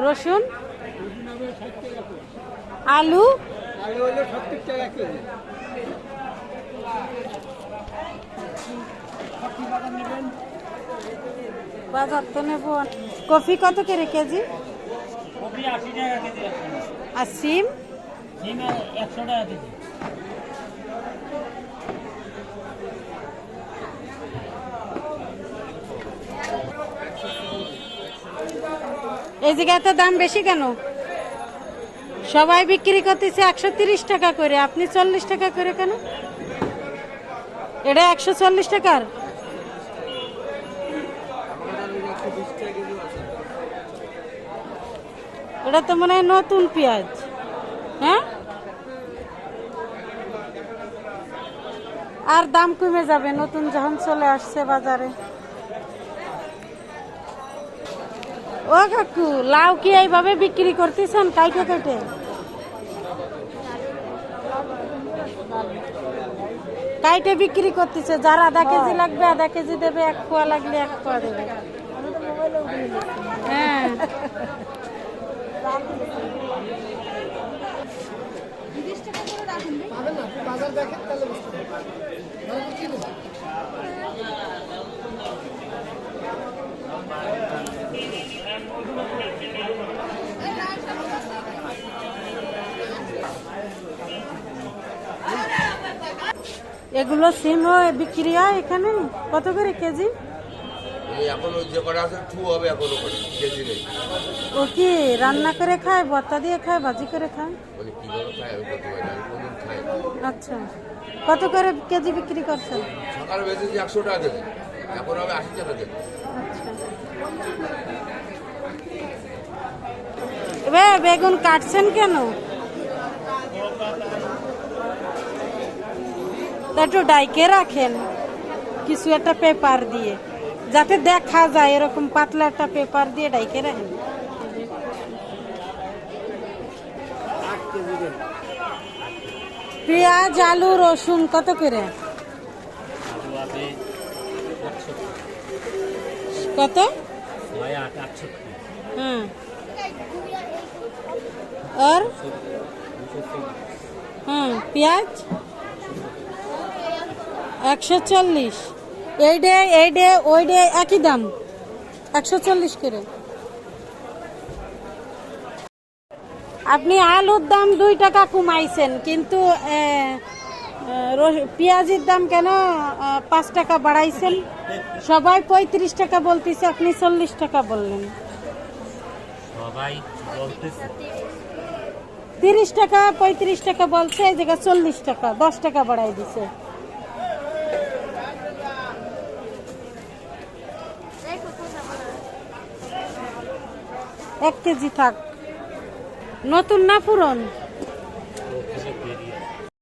রসুন, আলু, বাজার তো নেব। কফি কত করে কেজি? কপি 80 টাকা কেজি। আর সিম? সিম 100 টাকা কেজি। এই জায়গায় তো দাম বেশি কেন? সবাই বিক্রি করতেছে 130 টাকা করে, আপনি 40 টাকা করে কেন? এটা 140 টাকার। এটা তো মনে হয় নতুন পেঁয়াজ। হ্যাঁ, আর দাম কমে যাবে নতুন যখন চলে আসছে বাজারে। ও কাকু, লাউ কি এইভাবে বিক্রি করতেছেন কাইটে কাইটে? কাইটে বিক্রি করতেছে, যার আধা কেজি লাগবে আধা কেজি দেবে, 1 পোয়া লাগলে 1 পোয়া দেবে। হ্যাঁ, এগুলো সিম বিক্রি হয় এখানে কত করে কেজি? এখন যে কটা আছে টু হবে, এখনো কেজি নেই। ও কি রান্না করে খায়, ভর্তা দিয়ে খায়, ভাজি করে খায়? মানে কিভাবে খায় আমি বলতে পারি না, আমি কোনদিন খাই না। আচ্ছা, কত করে কেজি বিক্রি করছেন? সকালে বেঁচেছি 100 টাকা কেজি, এখন হবে 80 টাকা কেজি। আচ্ছা, এবার বেগুন কাটছেন কেন? একটু ডাইকে রাখেন কিছু একটা পেপার দিয়ে, যাতে দেখা যায়, এরকম পাতলা একটা পেপার দিয়ে ডাইকে রাখেন। পেঁয়াজ, আলু, রসুন কত করে? কত? হ্যাঁ, আর হ্যাঁ, পেঁয়াজ 140। এই ডে ওই ডে একই দাম, 140 করে। আপনি আলুর দাম 2 টাকা কমাইছেন, কিন্তু পেঁয়াজের দাম কেন 5 টাকা বাড়াইছেন? সবাই 35 টাকা বলতেছে, আপনি 40 টাকা বললেন। সবাই বলতেছে 30 টাকা 35 টাকা বলছে, এই জায়গায় 40 টাকা, 10 টাকা বাড়াই দিছে। এক কেজি থাক। নতুন না পুরন?